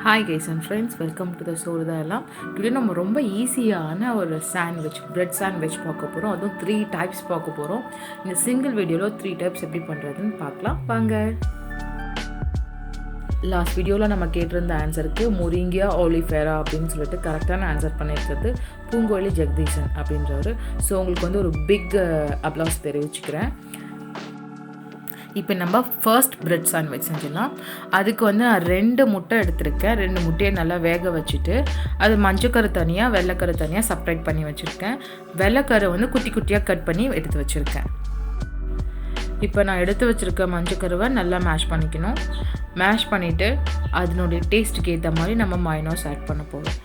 Hi guys and friends, welcome to the Soru Yallam. Today நம்ம ரொம்ப ஈஸியான ஒரு சாண்ட்விச், பிரெட் சாண்ட்விச் பார்க்க போகிறோம். அதுவும் 3 டைப்ஸ் பார்க்க போகிறோம். இந்த சிங்கிள் வீடியோவில் 3 டைப்ஸ் எப்படி பண்ணுறதுன்னு பார்க்கலாம் வாங்க. லாஸ்ட் வீடியோவில் நம்ம கேட்டிருந்த ஆன்சருக்கு முரிங்கியா ஒலிஃபேரா அப்படின்னு சொல்லிட்டு கரெக்டான ஆன்சர் பண்ணியிருக்கிறது பூங்கோழி ஜெகதீசன் அப்படின்றவர். ஸோ உங்களுக்கு வந்து ஒரு பிக் அப்ளாஸ் தெரிவிச்சுக்கிறேன். இப்போ நம்ம ஃபர்ஸ்ட் பிரெட் சாண்ட்விச் செஞ்சிடலாம். அதுக்கு வந்து நான் 2 முட்டை எடுத்திருக்கேன். 2 முட்டையை நல்லா வேக வச்சுட்டு அது மஞ்சக்கரு தனியாக வெள்ளைக்கரு தனியாக செப்பரேட் பண்ணி வச்சுருக்கேன். வெள்ளைக்கரு வந்து குட்டி குட்டியாக கட் பண்ணி எடுத்து வச்சுருக்கேன். இப்போ நான் எடுத்து வச்சுருக்க மஞ்சக்கருவை நல்லா மேஷ் பண்ணிக்கணும். மேஷ் பண்ணிவிட்டு அதனுடைய டேஸ்ட்டுக்கு ஏற்ற மாதிரி நம்ம மயோனைஸ் ஆட் பண்ண போகிறோம்.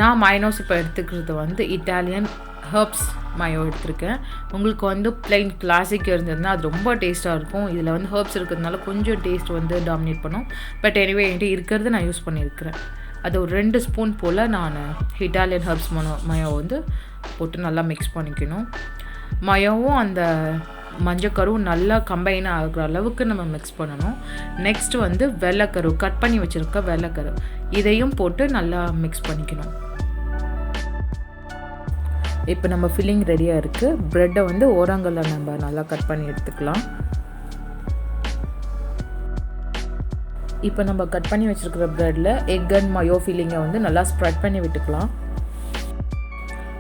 நான் மயோனைஸ் இப்போ எடுத்துக்கிறது வந்து இட்டாலியன் ஹர்ப்ஸ் மயோ எடுத்திருக்கேன். உங்களுக்கு வந்து பிளைன் கிளாசிக் இருந்ததுன்னா அது ரொம்ப டேஸ்ட்டாக இருக்கும். இதில் வந்து ஹர்ப்ஸ் இருக்கிறதுனால கொஞ்சம் டேஸ்ட் வந்து டாமினேட் பண்ணும். பட் எனிவே என்கிட்ட இருக்கிறது நான் யூஸ் பண்ணியிருக்கிறேன். அது ஒரு 2 ஸ்பூன் போல் நான் இட்டாலியன் ஹர்ப்ஸ் மயோ வந்து போட்டு நல்லா மிக்ஸ் பண்ணிக்கணும். மயோவும் அந்த மஞ்சக்கருவும் நல்லா கம்பைன் ஆகிற அளவுக்கு நம்ம மிக்ஸ் பண்ணணும். நெக்ஸ்ட் வந்து வெள்ளைக்கரு கட் பண்ணி வச்சுருக்க வெள்ளைக்கரு இதையும் போட்டு நல்லா மிக்ஸ் பண்ணிக்கணும். இப்போ நம்ம ஃபில்லிங் ரெடியாக இருக்குது. ப்ரெட்டை வந்து ஓரங்களில் நம்ம நல்லா கட் பண்ணி எடுத்துக்கலாம். இப்போ நம்ம கட் பண்ணி வச்சுருக்கிற ப்ரெட்டில் எக் அண்ட் மயோ ஃபில்லிங்கை வந்து நல்லா ஸ்ப்ரெட் பண்ணி விட்டுக்கலாம்.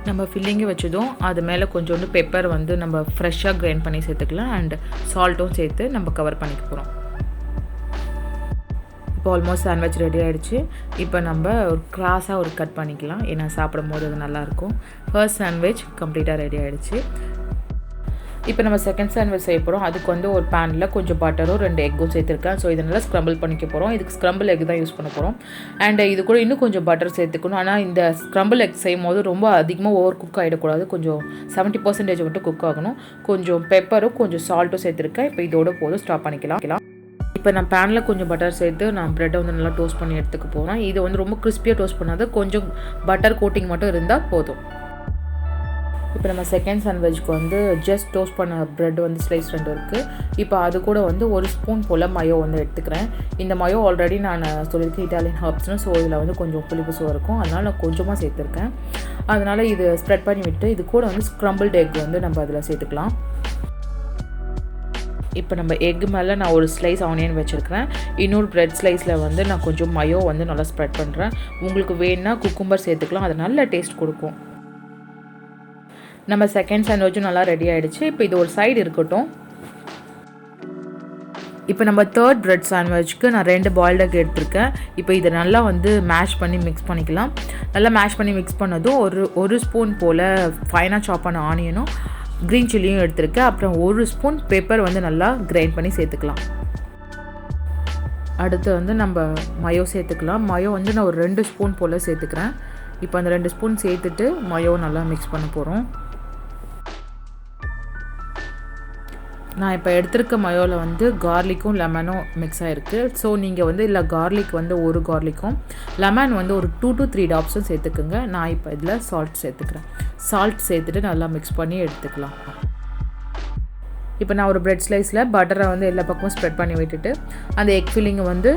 நம்ம ஃபில்லிங்கை வச்சதும் அது மேலே கொஞ்சோண்டு பெப்பர் வந்து நம்ம ஃப்ரெஷ்ஷாக கிரைண்ட் பண்ணி சேர்த்துக்கலாம். அண்ட் சால்ட்டும் சேர்த்து நம்ம கவர் பண்ணிக்க போகிறோம். இப்போ ஆல்மோஸ்ட் சாண்ட்விச் ரெடி ஆகிடுச்சு. இப்போ நம்ம ஒரு கிராஸாக ஒரு கட் பண்ணிக்கலாம். ஏன்னா சாப்பிடும் போது அது நல்லாயிருக்கும். ஃபர்ஸ்ட் சாண்ட்விச் கம்ப்ளீட்டாக ரெடி ஆகிடுச்சு. இப்போ நம்ம செகண்ட் சாண்ட்விச் செய்ய போகிறோம். அதுக்கு வந்து ஒரு பேனில் கொஞ்சம் பட்டரும் 2 எக்கும் சேர்த்துருக்கேன். ஸோ இதை நல்லா ஸ்க்ரம்பிள் பண்ணிக்க போகிறோம். இதுக்கு ஸ்க்ரம்பிள் எக் தான் யூஸ் பண்ண போகிறோம். அண்ட் இது கூட இன்னும் கொஞ்சம் பட்டர் சேர்த்துக்கணும். ஆனால் இந்த ஸ்க்ரம்பிள் எக் செய்யும் போது ரொம்ப அதிகமாக ஓவர் குக் ஆகிடக்கூடாது. கொஞ்சம் 70% மட்டும் குக் ஆகணும். கொஞ்சம் பெப்பரும் கொஞ்சம் சால்ட்டும் சேர்த்துருக்கேன். இப்போ இதோட போதும் ஸ்டாப் பண்ணிக்கலாம். இப்போ நான் பேனில் கொஞ்சம் பட்டர் சேர்த்து நான் ப்ரெட்டை வந்து நல்லா டோஸ்ட் பண்ணி எடுத்துக்க போகிறேன். இது வந்து ரொம்ப கிறிஸ்பியாக டோஸ்ட் பண்ணாது, கொஞ்சம் பட்டர் கோட்டிங் மட்டும் இருந்தால் போதும். இப்போ நம்ம செகண்ட் சாண்ட்விச்சுக்கு வந்து ஜஸ்ட் டோஸ்ட் பண்ண ப்ரெட் வந்து ஸ்லைஸ் 2 இருக்குது. இப்போ அது கூட வந்து 1 ஸ்பூன் போல் மயோ வந்து எடுத்துக்கிறேன். இந்த மயோ ஆல்ரெடி நான் சொல்லியிருக்கேன் இட்டாலியன் ஹர்ப்ஸ்னு. ஸோ இதில் வந்து கொஞ்சம் புளிப்பு சுவை இருக்கும். அதனால் நான் கொஞ்சமாக சேர்த்துருக்கேன். அதனால் இது ஸ்ப்ரெட் பண்ணி விட்டு இது கூட வந்து ஸ்க்ரம்பிள்டு எக் வந்து நம்ம அதில் சேர்த்துக்கலாம். இப்போ நம்ம எக் மேலே நான் ஒரு ஸ்லைஸ் ஆனியன் வச்சுருக்கிறேன். இன்னொரு ப்ரெட் ஸ்லைஸில் வந்து நான் கொஞ்சம் மயோ வந்து நல்லா ஸ்ப்ரெட் பண்ணுறேன். உங்களுக்கு வேணுன்னா குக்கும்பர் சேர்த்துக்கலாம். அது நல்ல டேஸ்ட் கொடுக்கும். நம்ம செகண்ட் சாண்ட்விச்சும் நல்லா ரெடி ஆகிடுச்சு. இப்போ இது ஒரு சைடு இருக்கட்டும். இப்போ நம்ம தேர்ட் ப்ரெட் சாண்ட்விச்சுக்கு நான் 2 பாயில்டு எக் எடுத்திருக்கேன். இப்போ இதை நல்லா வந்து மேஷ் பண்ணி மிக்ஸ் பண்ணிக்கலாம். நல்லா மேஷ் பண்ணி மிக்ஸ் பண்ணதும் ஒரு ஸ்பூன் போல் ஃபைனாக சாப் பண்ண ஆனியனும் க்ரீன் சில்லியும் எடுத்திருக்கேன். அப்புறம் 1 ஸ்பூன் பெப்பர் வந்து நல்லா கிரைண்ட் பண்ணி சேர்த்துக்கலாம். அடுத்து வந்து நம்ம மயோ சேர்த்துக்கலாம். மயோ வந்து நான் ஒரு 2 ஸ்பூன் போல் சேர்த்துக்கிறேன். இப்போ அந்த 2 ஸ்பூன் சேர்த்துட்டு மயோ நல்லா மிக்ஸ் பண்ண போகிறோம். நான் இப்போ எடுத்திருக்க மயோவில் வந்து கார்லிக்கும் லெமனும் மிக்ஸ் ஆகிருக்கு. ஸோ நீங்கள் வந்து இல்லை கார்லிக் வந்து 1 கார்லிக்கும் லெமன் வந்து ஒரு 2 to 3 டாப்ஸும் சேர்த்துக்குங்க. நான் இப்போ இதில் சால்ட் சேர்த்துக்கிறேன். சால்ட் சேர்த்துட்டு நல்லா மிக்ஸ் பண்ணி எடுத்துக்கலாம். இப்போ நான் ஒரு ப்ரெட் ஸ்லைஸில் பட்டரை வந்து எல்லா பக்கமும் ஸ்ப்ரெட் பண்ணி விட்டுட்டு அந்த எக் ஃபில்லிங்கை வந்து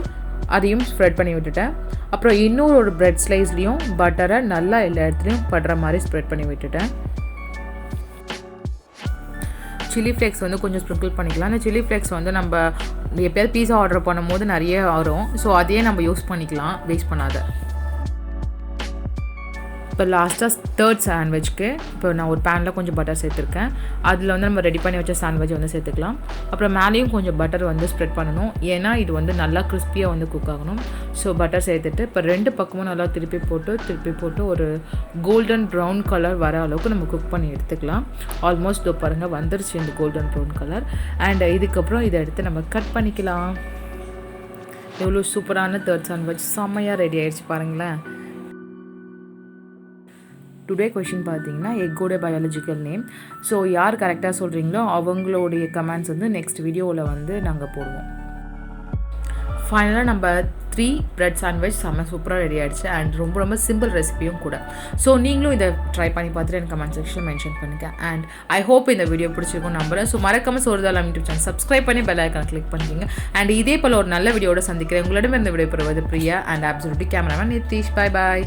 அதையும் ஸ்ப்ரெட் பண்ணி விட்டுட்டேன். அப்புறம் இன்னொரு ப்ரெட் ஸ்லைஸ்லேயும் பட்டரை நல்லா எல்லா இடத்துலையும் படுற மாதிரி ஸ்ப்ரெட் பண்ணி விட்டுட்டேன். சில்லி ஃப்ளேக்ஸ் வந்து கொஞ்சம் ஸ்ப்ரிங்கிள் பண்ணிக்கலாம். அந்த சில்லி ஃப்ளேக்ஸ் வந்து நம்ம எப்போயாவது பீஸா ஆர்டர் பண்ணும்போது நிறைய வரும். ஸோ அதையே நம்ம யூஸ் பண்ணிக்கலாம், வேஸ்ட் பண்ணாத. இப்போ லாஸ்ட்டாக தேர்ட் சாண்ட்விச்சுக்கு இப்போ நான் ஒரு பேனில் கொஞ்சம் பட்டர் சேர்த்துருக்கேன். அதில் வந்து நம்ம ரெடி பண்ணி வச்ச சாண்ட்விச் வந்து சேர்த்துக்கலாம். அப்புறம் மேலேயும் கொஞ்சம் பட்டர் வந்து ஸ்ப்ரெட் பண்ணணும். ஏன்னா இது வந்து நல்லா கிறிஸ்பியாக வந்து குக் ஆகணும். ஸோ பட்டர் சேர்த்துட்டு இப்போ 2 பக்கமும் நல்லா திருப்பி போட்டு ஒரு கோல்டன் ப்ரௌன் கலர் வர அளவுக்கு நம்ம குக் பண்ணி எடுத்துக்கலாம். ஆல்மோஸ்ட் பாருங்கள் வந்துருச்சு இந்த கோல்டன் ப்ரௌன் கலர். அண்ட் இதுக்கப்புறம் இதை எடுத்து நம்ம கட் பண்ணிக்கலாம். எவ்வளோ சூப்பரான தேர்ட் சாண்ட்விச் செம்மையாக ரெடி ஆகிடுச்சு பாருங்களேன். டுடே கொஷின் பார்த்தீங்கன்னா எக்கோட பயாலஜிக்கல் நேம். ஸோ யார் கரெக்டாக சொல்கிறீங்களோ அவங்களுடைய கமெண்ட்ஸ் வந்து நெக்ஸ்ட் வீடியோவில் வந்து நாங்கள் போடுவோம். ஃபைனலாக நம்ம 3 பிரெட் சாண்ட்விச் செம்ம சூப்பராக ரெடி ஆகிடுச்சு அண்ட் ரொம்ப ரொம்ப சிம்பிள் ரெசிபியும் கூட. ஸோ நீங்களும் இதை ட்ரை பண்ணி பார்த்துட்டு எனக்கு கமெண்ட் செக்ஷனில் மென்ஷன் பண்ணுங்கள். அண்ட் ஐ ஹோப் இந்த வீடியோ பிடிச்சிருக்கும் நம்புறேன். ஸோ மறக்காமல் சோறு தான் யூடியூப் சேனல் சப்ஸ்கிரைப் பண்ணி பெல் ஐக்கான கிளிக் பண்ணிக்கிங்க. அண்ட் இதே போல் ஒரு நல்ல வீடியோட சந்திக்கிறேன். உங்களிடம் இந்த வீடியோ பெறுவது Priya and absolutely cameraman Nitish. Bye bye.